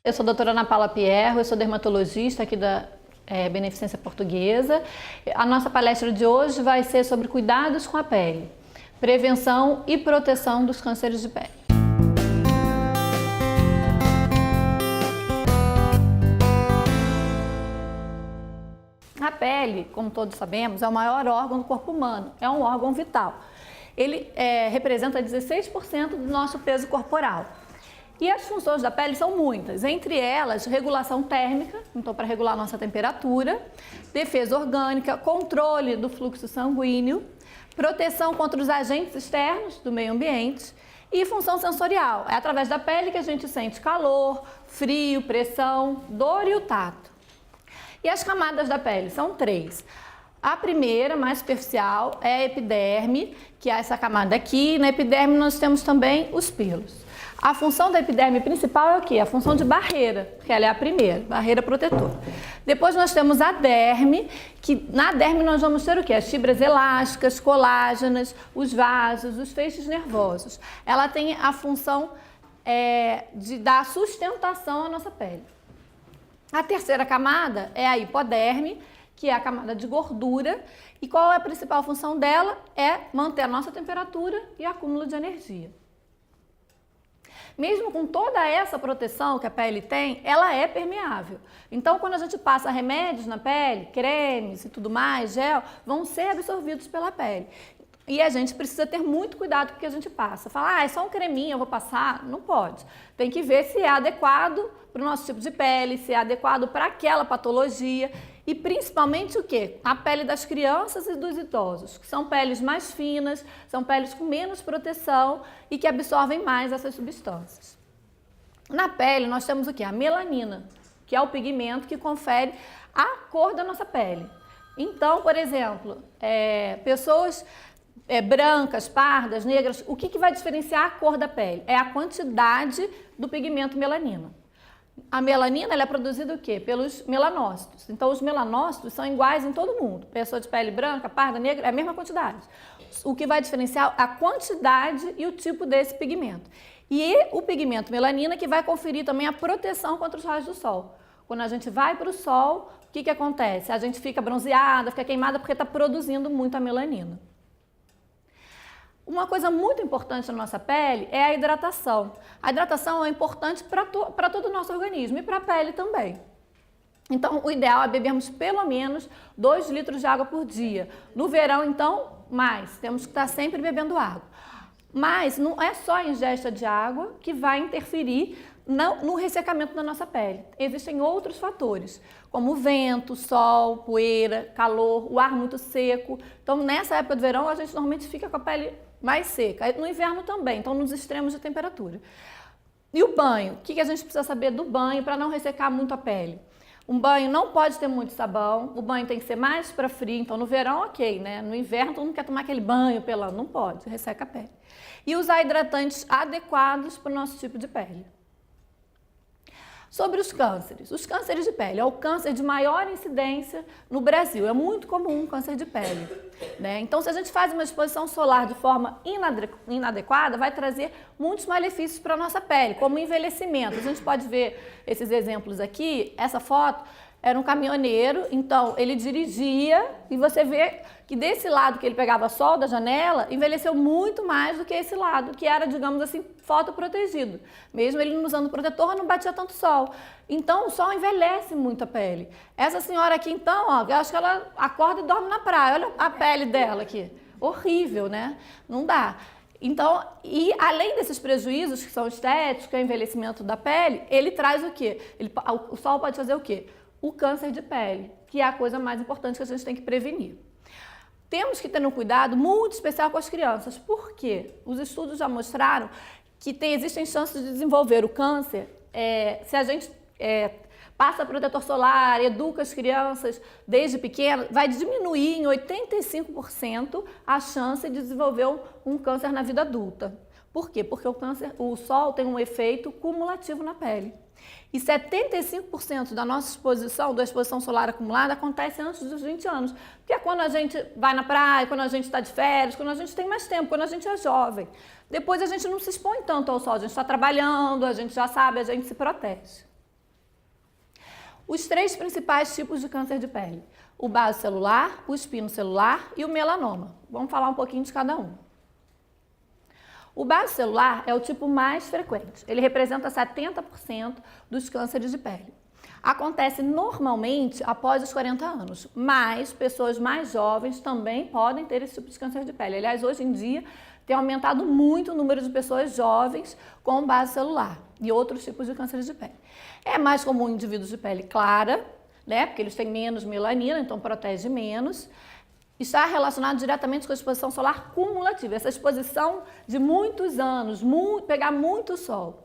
Eu sou a doutora Ana Paula Pierro, eu sou dermatologista aqui da Beneficência Portuguesa. A nossa palestra de hoje vai ser sobre cuidados com a pele, prevenção e proteção dos cânceres de pele. A pele, como todos sabemos, é o maior órgão do corpo humano, é um órgão vital. Ele representa 16% do nosso peso corporal. E as funções da pele são muitas, entre elas regulação térmica, então para regular a nossa temperatura, defesa orgânica, controle do fluxo sanguíneo, proteção contra os agentes externos do meio ambiente e função sensorial. É através da pele que a gente sente calor, frio, pressão, dor e o tato. E as camadas da pele são 3. A primeira, mais superficial, é a epiderme, que é essa camada aqui. Na epiderme nós temos também os pelos. A função da epiderme principal é o quê? A função de barreira, porque ela é a primeira, barreira protetora. Depois nós temos a derme, que na derme nós vamos ter o quê? As fibras elásticas, colágenas, os vasos, os feixes nervosos. Ela tem a função de dar sustentação à nossa pele. A terceira camada é a hipoderme, que é a camada de gordura. E qual é a principal função dela? É manter a nossa temperatura e acúmulo de energia. Mesmo com toda essa proteção que a pele tem, ela é permeável. Então, quando a gente passa remédios na pele, cremes e tudo mais, gel, vão ser absorvidos pela pele. E a gente precisa ter muito cuidado com o que a gente passa. Falar, é só um creminho, eu vou passar? Não pode. Tem que ver se é adequado para o nosso tipo de pele, se é adequado para aquela patologia. E principalmente o quê? A pele das crianças e dos idosos, que são peles mais finas, são peles com menos proteção e que absorvem mais essas substâncias. Na pele nós temos o quê? A melanina, que é o pigmento que confere a cor da nossa pele. Então, por exemplo, pessoas brancas, pardas, negras, o que vai diferenciar a cor da pele? É a quantidade do pigmento melanina. A melanina ela é produzida o quê? Pelos melanócitos. Então, os melanócitos são iguais em todo mundo. Pessoa de pele branca, parda, negra, é a mesma quantidade. O que vai diferenciar é a quantidade e o tipo desse pigmento. E o pigmento melanina que vai conferir também a proteção contra os raios do sol. Quando a gente vai para o sol, o que acontece? A gente fica bronzeada, fica queimada porque está produzindo muito a melanina. Uma coisa muito importante na nossa pele é a hidratação. A hidratação é importante para todo o nosso organismo e para a pele também. Então, o ideal é bebermos pelo menos 2 litros de água por dia. No verão, então, mais. Temos que estar sempre bebendo água. Mas não é só a ingesta de água que vai interferir no ressecamento da nossa pele. Existem outros fatores, como vento, sol, poeira, calor, o ar muito seco. Então, nessa época do verão, a gente normalmente fica com a pele mais seca. No inverno também, então nos extremos de temperatura. E o banho? O que a gente precisa saber do banho para não ressecar muito a pele? Um banho não pode ter muito sabão, o banho tem que ser mais para frio, então no verão ok, né? No inverno todo mundo quer tomar aquele banho pelando, não pode, resseca a pele. E usar hidratantes adequados para o nosso tipo de pele. Sobre os cânceres de pele, é o câncer de maior incidência no Brasil, é muito comum o câncer de pele, né? Então, se a gente faz uma exposição solar de forma inadequada, vai trazer muitos malefícios para a nossa pele, como envelhecimento. A gente pode ver esses exemplos aqui, essa foto era um caminhoneiro, então ele dirigia e você vê que desse lado que ele pegava sol da janela, envelheceu muito mais do que esse lado, que era, digamos assim, fotoprotegido. Mesmo ele não usando protetor, não batia tanto sol. Então, o sol envelhece muito a pele. Essa senhora aqui, então, ó, eu acho que ela acorda e dorme na praia. Olha a pele dela aqui. Horrível, né? Não dá. Então, e além desses prejuízos que são estéticos, que é o envelhecimento da pele, ele traz o quê? O sol pode fazer o quê? O câncer de pele, que é a coisa mais importante que a gente tem que prevenir. Temos que ter um cuidado muito especial com as crianças. Por quê? Os estudos já mostraram que existem chances de desenvolver o câncer se a gente passa protetor solar, educa as crianças desde pequeno, vai diminuir em 85% a chance de desenvolver um câncer na vida adulta. Por quê? Porque o sol tem um efeito cumulativo na pele. E 75% da nossa exposição, da exposição solar acumulada, acontece antes dos 20 anos. Porque é quando a gente vai na praia, quando a gente está de férias, quando a gente tem mais tempo, quando a gente é jovem. Depois a gente não se expõe tanto ao sol, a gente está trabalhando, a gente já sabe, a gente se protege. Os 3 principais tipos de câncer de pele: o basocelular, o espinocelular e o melanoma. Vamos falar um pouquinho de cada um. O basocelular é o tipo mais frequente. Ele representa 70% dos cânceres de pele. Acontece normalmente após os 40 anos, mas pessoas mais jovens também podem ter esse tipo de câncer de pele. Aliás, hoje em dia tem aumentado muito o número de pessoas jovens com basocelular e outros tipos de cânceres de pele. É mais comum em indivíduos de pele clara, né, porque eles têm menos melanina, então protege menos. Está relacionado diretamente com a exposição solar cumulativa, essa exposição de muitos anos, pegar muito sol.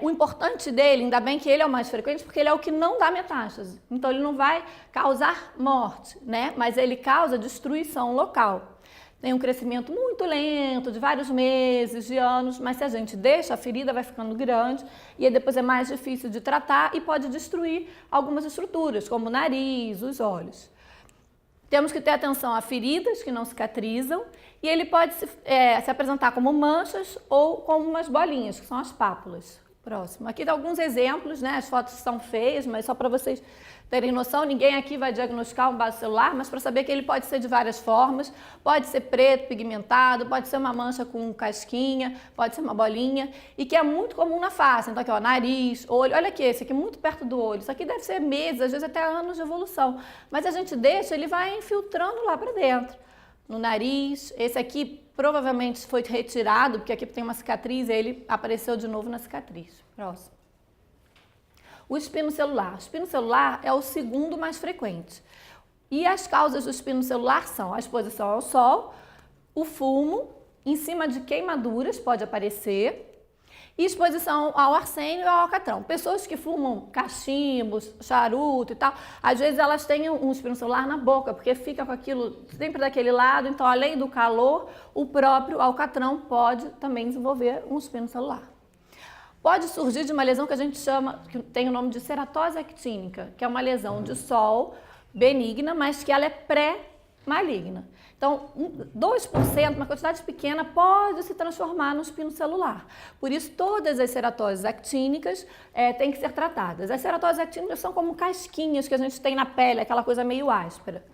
O importante dele, ainda bem que ele é o mais frequente, porque ele é o que não dá metástase. Então, ele não vai causar morte, né? Mas ele causa destruição local. Tem um crescimento muito lento, de vários meses, de anos, mas se a gente deixa, a ferida vai ficando grande e aí depois é mais difícil de tratar e pode destruir algumas estruturas, como o nariz, os olhos. Temos que ter atenção a feridas que não cicatrizam e ele pode se apresentar como manchas ou como umas bolinhas, que são as pápulas. Próximo. Aqui tem alguns exemplos, né? As fotos são feias, mas só para vocês terem noção, ninguém aqui vai diagnosticar um basocelular, mas para saber que ele pode ser de várias formas, pode ser preto, pigmentado, pode ser uma mancha com casquinha, pode ser uma bolinha, e que é muito comum na face. Então aqui, ó, nariz, olho, olha aqui, esse aqui muito perto do olho, isso aqui deve ser meses, às vezes até anos de evolução, mas a gente deixa, ele vai infiltrando lá para dentro, no nariz. Esse aqui provavelmente foi retirado, porque aqui tem uma cicatriz e ele apareceu de novo na cicatriz. Próximo. O espinocelular. O espinocelular é o segundo mais frequente. E as causas do espinocelular são a exposição ao sol, o fumo, em cima de queimaduras pode aparecer, e exposição ao arsênio e ao alcatrão. Pessoas que fumam cachimbos, charuto e tal, às vezes elas têm um espinocelular na boca, porque fica com aquilo sempre daquele lado, então além do calor, o próprio alcatrão pode também desenvolver um espinocelular. Pode surgir de uma lesão que a gente chama, que tem o nome de ceratose actínica, que é uma lesão de sol benigna, mas que ela é pré-maligna. Então, 2%, uma quantidade pequena, pode se transformar no espinocelular. Por isso, todas as ceratoses actínicas têm que ser tratadas. As ceratoses actínicas são como casquinhas que a gente tem na pele, aquela coisa meio áspera.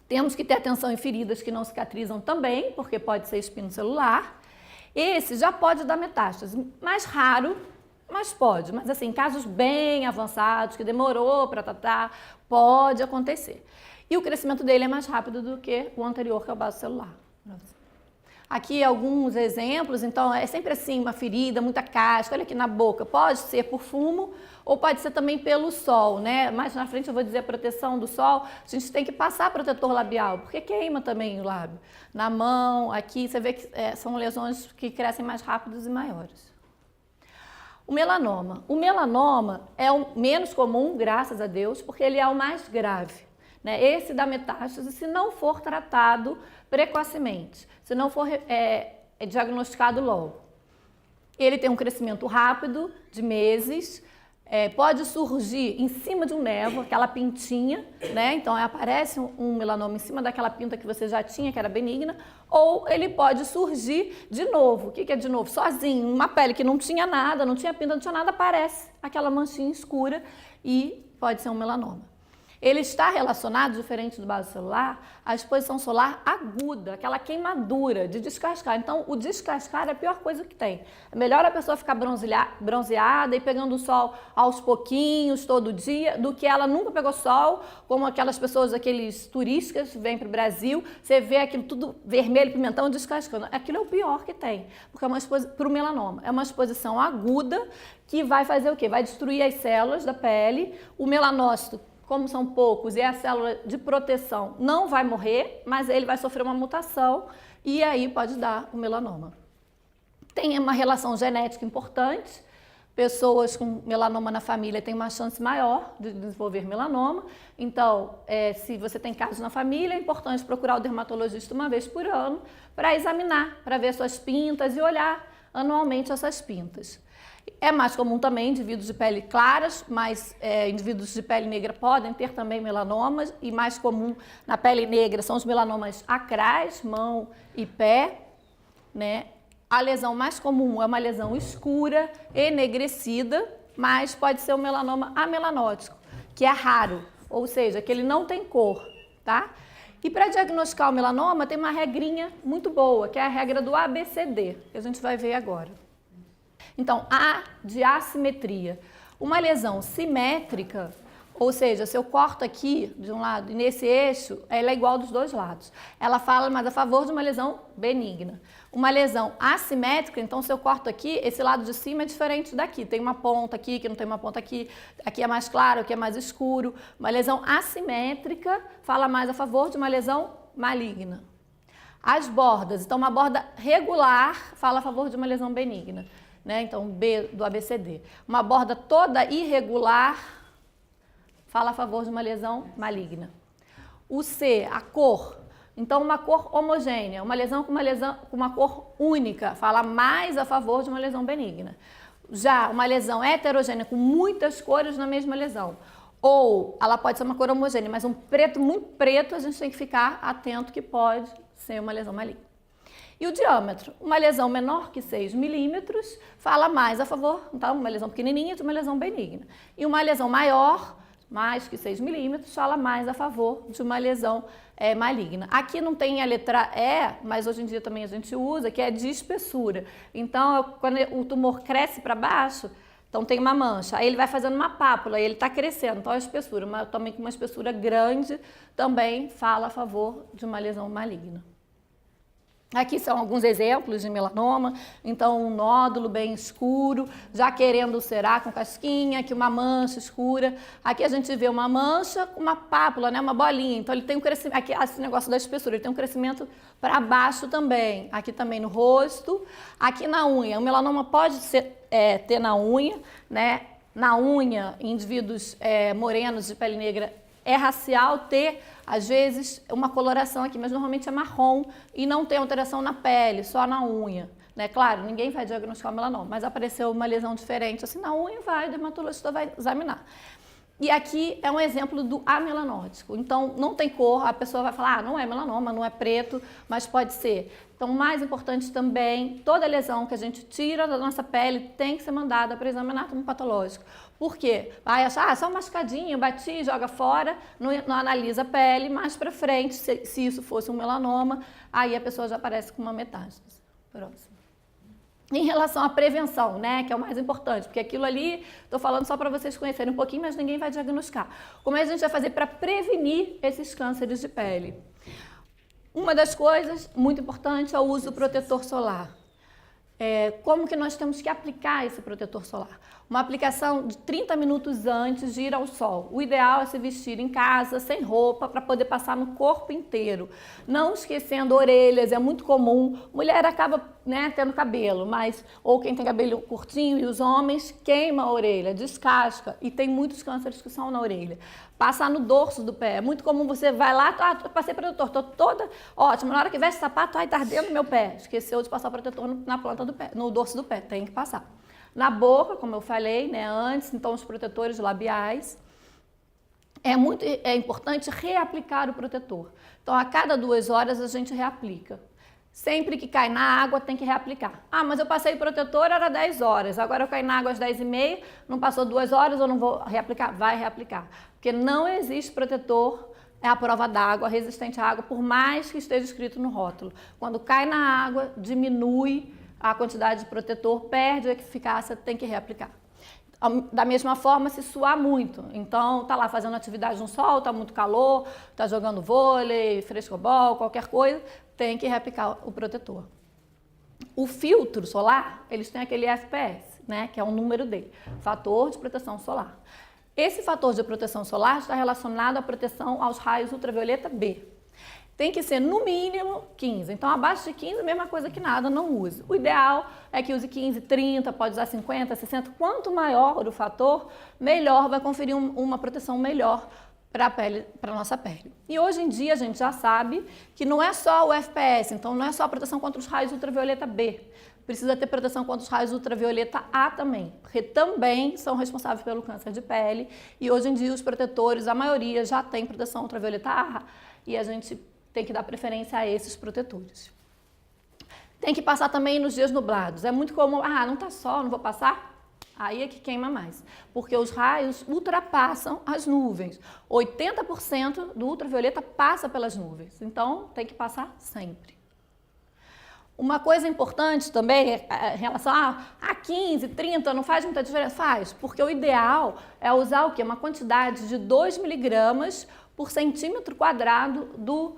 Temos que ter atenção em feridas que não cicatrizam também, porque pode ser espinocelular. Esse já pode dar metástase, mais raro, mas pode. Mas assim, casos bem avançados, que demorou para tratar, pode acontecer. E o crescimento dele é mais rápido do que o anterior, que é o basocelular. Aqui alguns exemplos, então é sempre assim, uma ferida, muita casca, olha aqui na boca, pode ser por fumo ou pode ser também pelo sol, né? Mais na frente eu vou dizer a proteção do sol, a gente tem que passar protetor labial, porque queima também o lábio. Na mão, aqui, você vê que são lesões que crescem mais rápidos e maiores. O melanoma. O melanoma é o menos comum, graças a Deus, porque ele é o mais grave. Esse dá metástase se não for tratado precocemente, se não for diagnosticado logo. Ele tem um crescimento rápido, de meses, pode surgir em cima de um névoa, aquela pintinha, né? Então aparece um melanoma em cima daquela pinta que você já tinha, que era benigna, ou ele pode surgir de novo. O que é de novo? Sozinho, uma pele que não tinha nada, não tinha pinta, não tinha nada, aparece aquela manchinha escura e pode ser um melanoma. Ele está relacionado, diferente do basocelular, à exposição solar aguda, aquela queimadura de descascar. Então, o descascar é a pior coisa que tem. É melhor a pessoa ficar bronzeada e pegando o sol aos pouquinhos, todo dia, do que ela nunca pegou sol, como aquelas pessoas, aqueles turistas que vêm para o Brasil, você vê aquilo tudo vermelho, pimentão, descascando. Aquilo é o pior que tem, porque é uma exposição para o melanoma. É uma exposição aguda que vai fazer o quê? Vai destruir as células da pele, o melanócito, como são poucos, e a célula de proteção não vai morrer, mas ele vai sofrer uma mutação e aí pode dar o melanoma. Tem uma relação genética importante, pessoas com melanoma na família têm uma chance maior de desenvolver melanoma, então se você tem casos na família, é importante procurar o dermatologista uma vez por ano para examinar, para ver suas pintas e olhar anualmente essas pintas. É mais comum também indivíduos de pele claras, mas indivíduos de pele negra podem ter também melanomas, e mais comum na pele negra são os melanomas acrais, mão e pé, né? A lesão mais comum é uma lesão escura, enegrecida, mas pode ser um melanoma amelanótico, que é raro, ou seja, que ele não tem cor, tá? E para diagnosticar o melanoma tem uma regrinha muito boa, que é a regra do ABCD, que a gente vai ver agora. Então, A de assimetria. Uma lesão simétrica, ou seja, se eu corto aqui de um lado e nesse eixo, ela é igual dos dois lados. Ela fala mais a favor de uma lesão benigna. Uma lesão assimétrica, então se eu corto aqui, esse lado de cima é diferente daqui. Tem uma ponta aqui, que não tem uma ponta aqui. Aqui é mais claro, aqui é mais escuro. Uma lesão assimétrica fala mais a favor de uma lesão maligna. As bordas, então uma borda regular fala a favor de uma lesão benigna. Né? Então, B do ABCD. Uma borda toda irregular fala a favor de uma lesão maligna. O C, a cor. Então, uma cor homogênea, uma lesão com uma cor única, fala mais a favor de uma lesão benigna. Já uma lesão heterogênea, com muitas cores na mesma lesão. Ou ela pode ser uma cor homogênea, mas um preto muito preto, a gente tem que ficar atento que pode ser uma lesão maligna. E o diâmetro, uma lesão menor que 6 milímetros, fala mais a favor, então uma lesão pequenininha de uma lesão benigna. E uma lesão maior, mais que 6 milímetros, fala mais a favor de uma lesão maligna. Aqui não tem a letra E, mas hoje em dia também a gente usa, que é de espessura. Então, quando o tumor cresce para baixo, então tem uma mancha, aí ele vai fazendo uma pápula, e ele está crescendo, então a espessura, mas também com uma espessura grande, também fala a favor de uma lesão maligna. Aqui são alguns exemplos de melanoma, então um nódulo bem escuro, já querendo ulcerar com casquinha, aqui uma mancha escura. Aqui a gente vê uma mancha com uma pápula, né, uma bolinha, então ele tem um crescimento, aqui esse negócio da espessura, ele tem um crescimento para baixo também. Aqui também no rosto, aqui na unha, o melanoma pode ter na unha, né, na unha, indivíduos morenos de pele negra, é racial ter, às vezes, uma coloração aqui, mas normalmente é marrom e não tem alteração na pele, só na unha. Né? Claro, ninguém vai diagnosticar o melanoma, mas apareceu uma lesão diferente assim na unha, o dermatologista vai examinar. E aqui é um exemplo do amelanótico. Então, não tem cor, a pessoa vai falar, não é melanoma, não é preto, mas pode ser. Então, o mais importante também, toda lesão que a gente tira da nossa pele tem que ser mandada para examinar como patológico. Por quê? Vai achar, só um machucadinho, bati, joga fora, não analisa a pele, mais para frente, se isso fosse um melanoma, aí a pessoa já aparece com uma metástase. Próximo. Em relação à prevenção, né, que é o mais importante, porque aquilo ali, estou falando só para vocês conhecerem um pouquinho, mas ninguém vai diagnosticar. Como é que a gente vai fazer para prevenir esses cânceres de pele? Uma das coisas muito importante é o uso do protetor solar. Como que nós temos que aplicar esse protetor solar? Uma aplicação de 30 minutos antes de ir ao sol. O ideal é se vestir em casa, sem roupa, para poder passar no corpo inteiro. Não esquecendo orelhas, é muito comum. Mulher acaba, né, tendo cabelo, ou quem tem cabelo curtinho, e os homens queima a orelha, descasca, e tem muitos cânceres que são na orelha. Passar no dorso do pé. É muito comum, você vai lá, passei protetor, estou toda ótima. Na hora que veste sapato, está ardendo meu pé. Esqueceu de passar o protetor na planta do pé, no dorso do pé, tem que passar. Na boca, como eu falei, né, antes, então os protetores labiais. É importante reaplicar o protetor. Então, a cada 2 horas a gente reaplica. Sempre que cai na água, tem que reaplicar. Ah, mas eu passei o protetor, era 10 horas. Agora eu caí na água às 10h30, não passou 2 horas, eu não vou reaplicar? Vai reaplicar. Porque não existe protetor à prova d'água, resistente à água, por mais que esteja escrito no rótulo. Quando cai na água, diminui a quantidade de protetor, perde a eficácia, tem que reaplicar. Da mesma forma, se suar muito, então tá lá fazendo atividade no sol, tá muito calor, tá jogando vôlei, frescobol, qualquer coisa, tem que reaplicar o protetor. O filtro solar, eles têm aquele FPS, né, que é o número dele, fator de proteção solar. Esse fator de proteção solar está relacionado à proteção aos raios ultravioleta B. Tem que ser no mínimo 15, então abaixo de 15, mesma coisa que nada, não use. O ideal é que use 15, 30, pode usar 50, 60, quanto maior o fator, melhor, vai conferir uma proteção melhor para a nossa pele. E hoje em dia a gente já sabe que não é só o FPS, então não é só a proteção contra os raios ultravioleta B, precisa ter proteção contra os raios ultravioleta A também, porque também são responsáveis pelo câncer de pele, e hoje em dia os protetores, a maioria já tem proteção ultravioleta A, e a gente tem que dar preferência a esses protetores. Tem que passar também nos dias nublados. É muito comum, não tá sol, não vou passar. Aí é que queima mais, porque os raios ultrapassam as nuvens. 80% do ultravioleta passa pelas nuvens, então tem que passar sempre. Uma coisa importante também em relação a 15, 30, não faz muita diferença? Faz, porque o ideal é usar o quê? Uma quantidade de 2 miligramas por centímetro quadrado do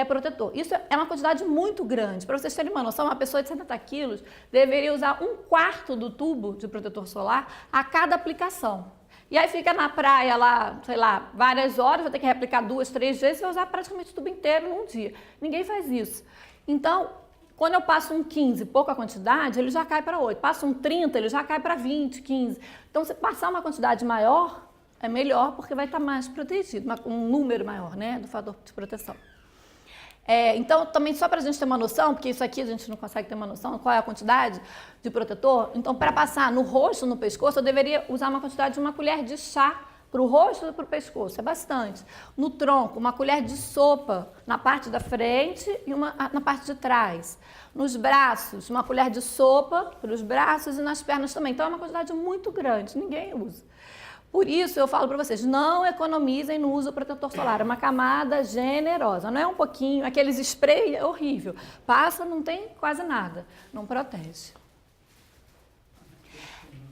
protetor. Isso é uma quantidade muito grande. Para vocês terem uma noção, uma pessoa de 70 quilos deveria usar 1/4 do tubo de protetor solar a cada aplicação. E aí fica na praia lá, sei lá, várias horas, vai ter que reaplicar 2, 3 vezes e vai usar praticamente o tubo inteiro num dia. Ninguém faz isso. Então, quando eu passo um 15, pouca quantidade, ele já cai para 8. Passo um 30, ele já cai para 20, 15. Então, se passar uma quantidade maior, é melhor porque vai estar mais protegido, um número maior, né, do fator de proteção. Então, também só para a gente ter uma noção, porque isso aqui a gente não consegue ter uma noção, qual é a quantidade de protetor. Então, para passar no rosto, no pescoço, eu deveria usar uma quantidade de 1 colher de chá para o rosto e para o pescoço, é bastante. No tronco, 1 colher de sopa na parte da frente e uma na parte de trás. Nos braços, 1 colher de sopa para os braços e nas pernas também. Então, é uma quantidade muito grande, ninguém usa. Por isso, eu falo para vocês, não economizem no uso do protetor solar. É uma camada generosa, não é um pouquinho. Aqueles spray é horrível. Passa, não tem quase nada. Não protege.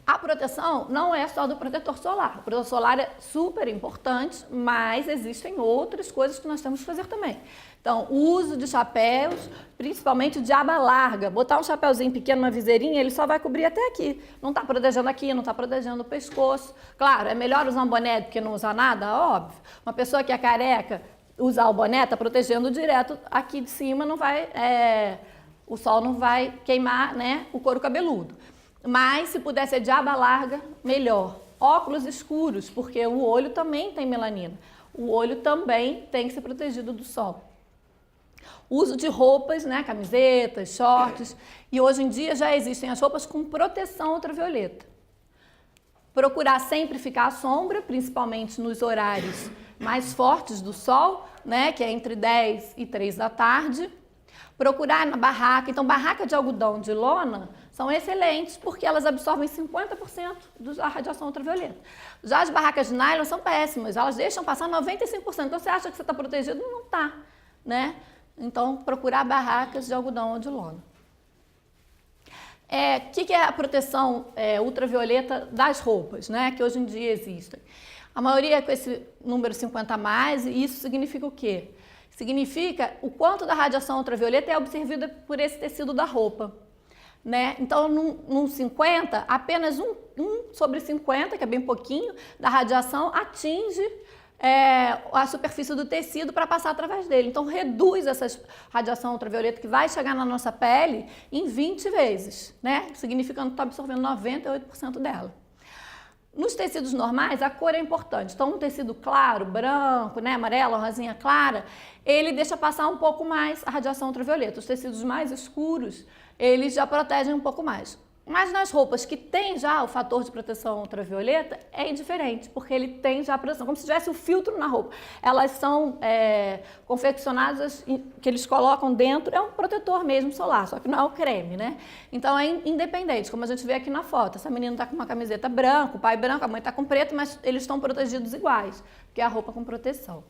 A proteção não é só do protetor solar. O protetor solar é super importante, mas existem outras coisas que nós temos que fazer também. Então, o uso de chapéus, principalmente de aba larga. Botar um chapéuzinho pequeno, uma viseirinha, ele só vai cobrir até aqui. Não está protegendo aqui, não está protegendo o pescoço. Claro, é melhor usar um boné do que não usar nada, óbvio. Uma pessoa que é careca, usar o boné está protegendo direto aqui de cima, não vai, o sol não vai queimar, né, o couro cabeludo. Mas se puder ser de aba larga, melhor. Óculos escuros, porque o olho também tem melanina. O olho também tem que ser protegido do sol. Uso de roupas, né, camisetas, shorts. E hoje em dia já existem as roupas com proteção ultravioleta. Procurar sempre ficar à sombra, principalmente nos horários mais fortes do sol, né, que é entre 10 e 3 da tarde. Procurar na barraca. Então, barraca de algodão de lona são excelentes porque elas absorvem 50% da radiação ultravioleta. Já as barracas de nylon são péssimas, elas deixam passar 95%. Então, você acha que você está protegido? Não está, né? Então, procurar barracas de algodão ou de lona. O que é a proteção ultravioleta das roupas, né? Que hoje em dia existem? A maioria é com esse número 50+, e isso significa o quê? Significa o quanto da radiação ultravioleta é absorvida por esse tecido da roupa, né? Então, num 50, apenas 1/50, que é bem pouquinho, da radiação atinge a superfície do tecido para passar através dele. Então, reduz essa radiação ultravioleta que vai chegar na nossa pele em 20 vezes, né? Significando que está absorvendo 98% dela. Nos tecidos normais, a cor é importante. Então, um tecido claro, branco, né, amarelo, rosinha clara, ele deixa passar um pouco mais a radiação ultravioleta. Os tecidos mais escuros, eles já protegem um pouco mais. Mas nas roupas que tem já o fator de proteção ultravioleta, é indiferente, porque ele tem já a proteção, como se tivesse o filtro na roupa. Elas são confeccionadas, que eles colocam dentro, é um protetor mesmo solar, só que não é o creme, né? Então é independente, como a gente vê aqui na foto. Essa menina está com uma camiseta branca, o pai branco, a mãe está com preto, mas eles estão protegidos iguais, porque é a roupa com proteção.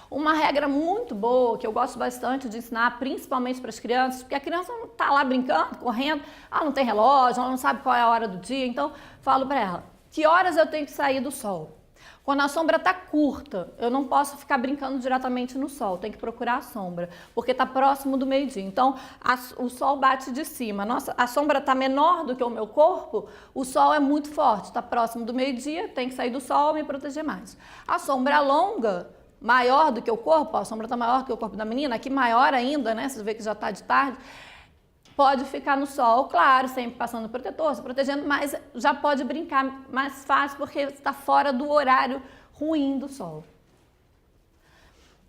Uma regra muito boa, que eu gosto bastante de ensinar, principalmente para as crianças, porque a criança não está lá brincando, correndo, ela não tem relógio, ela não sabe qual é a hora do dia, então falo para ela, que horas eu tenho que sair do sol? Quando a sombra está curta, eu não posso ficar brincando diretamente no sol, tem que procurar a sombra, porque está próximo do meio-dia. Então, o sol bate de cima, a sombra está menor do que o meu corpo, o sol é muito forte, está próximo do meio-dia, tem que sair do sol e me proteger mais. A sombra longa, maior do que o corpo, a sombra está maior do que o corpo da menina, aqui maior ainda, né? Você vê que já está de tarde, pode ficar no sol, claro, sempre passando protetor, se protegendo, mas já pode brincar mais fácil porque está fora do horário ruim do sol.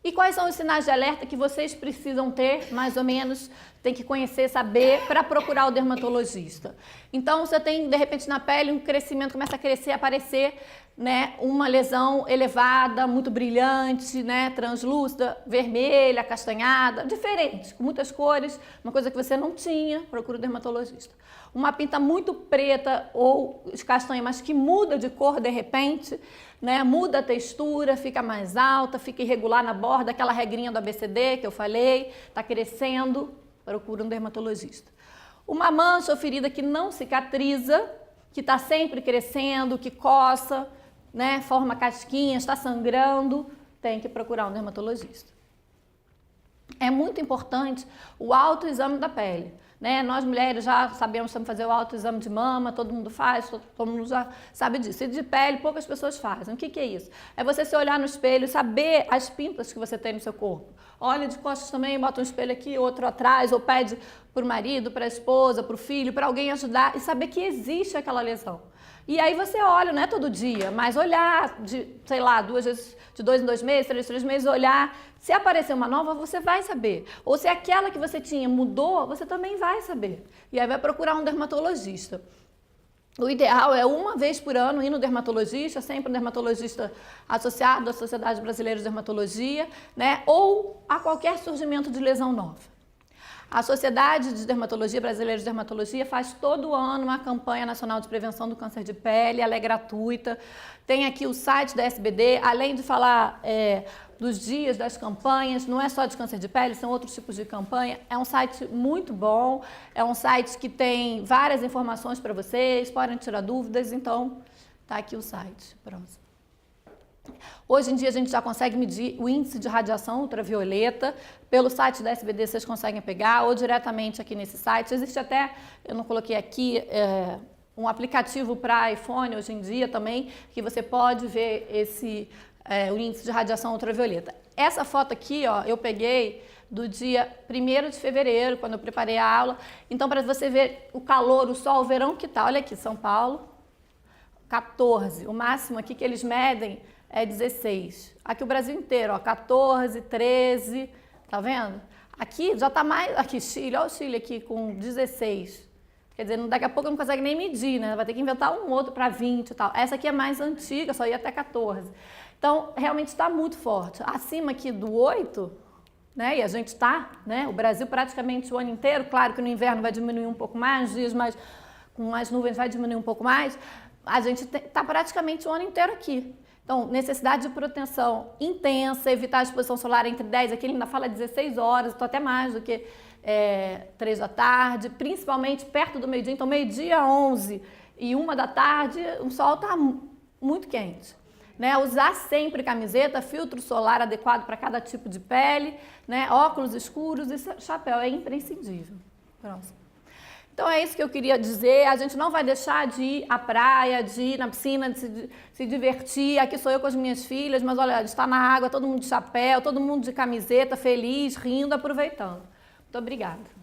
E quais são os sinais de alerta que vocês precisam ter, mais ou menos, tem que conhecer, saber, para procurar o dermatologista? Então, você tem, de repente, na pele um crescimento, começa a crescer, aparecer, né, uma lesão elevada, muito brilhante, né, translúcida, vermelha, acastanhada, diferente, com muitas cores, uma coisa que você não tinha, procura o dermatologista. Uma pinta muito preta ou castanha, mas que muda de cor de repente, né, muda a textura, fica mais alta, fica irregular na borda, aquela regrinha do ABCD que eu falei, está crescendo, procura um dermatologista. Uma mancha ou ferida que não cicatriza, que está sempre crescendo, que coça, né, forma casquinhas, está sangrando, tem que procurar um dermatologista. É muito importante o autoexame da pele. Né? Nós mulheres já sabemos fazer o autoexame de mama, todo mundo faz, todo mundo já sabe disso. E de pele, poucas pessoas fazem. O que é isso? É você se olhar no espelho e saber as pintas que você tem no seu corpo. Olha de costas também, bota um espelho aqui, outro atrás, ou pede para o marido, para a esposa, para o filho, para alguém ajudar e saber que existe aquela lesão. E aí você olha, não é todo dia, mas olhar de, sei lá, 2 vezes, de 2 em 2 meses, 3 meses, olhar. Se aparecer uma nova, você vai saber. Ou se aquela que você tinha mudou, você também vai saber. E aí vai procurar um dermatologista. O ideal é 1 vez por ano ir no dermatologista, sempre um dermatologista associado à Sociedade Brasileira de Dermatologia, né? Ou a qualquer surgimento de lesão nova. A Sociedade de Dermatologia Brasileira de Dermatologia faz todo ano uma campanha nacional de prevenção do câncer de pele, ela é gratuita. Tem aqui o site da SBD, além de falar dos dias, das campanhas, não é só de câncer de pele, são outros tipos de campanha. É um site muito bom, é um site que tem várias informações para vocês, podem tirar dúvidas, então tá aqui o site. Próximo. Hoje em dia a gente já consegue medir o índice de radiação ultravioleta, pelo site da SBD vocês conseguem pegar, ou diretamente aqui nesse site. Existe até, eu não coloquei aqui, um aplicativo para iPhone hoje em dia também, que você pode ver o índice de radiação ultravioleta. Essa foto aqui, ó, eu peguei do dia 1º de fevereiro, quando eu preparei a aula. Então, para você ver o calor, o sol, o verão que tá. Olha aqui, São Paulo, 14. O máximo aqui que eles medem é 16. Aqui o Brasil inteiro, ó, 14, 13, tá vendo? Aqui já tá mais, aqui Chile, olha o Chile aqui com 16. Quer dizer, daqui a pouco não consegue nem medir, né? Vai ter que inventar um outro para 20 e tal. Essa aqui é mais antiga, só ia até 14. Então, realmente está muito forte. Acima aqui do 8, né? E a gente está, né? O Brasil praticamente o ano inteiro, claro que no inverno vai diminuir um pouco mais, dias mais, com mais nuvens vai diminuir um pouco mais. A gente está praticamente o ano inteiro aqui. Então, necessidade de proteção intensa, evitar a exposição solar entre 10, aqui ele ainda fala 16 horas, estou até mais do que 3 da tarde, principalmente perto do meio-dia. Então, meio-dia, 11 e 1 da tarde, o sol está muito quente. Né? Usar sempre camiseta, filtro solar adequado para cada tipo de pele, né? Óculos escuros e chapéu, é imprescindível. Próximo. Então é isso que eu queria dizer, a gente não vai deixar de ir à praia, de ir na piscina, de se divertir. Aqui sou eu com as minhas filhas, mas olha, está na água, todo mundo de chapéu, todo mundo de camiseta, feliz, rindo, aproveitando. Muito obrigada.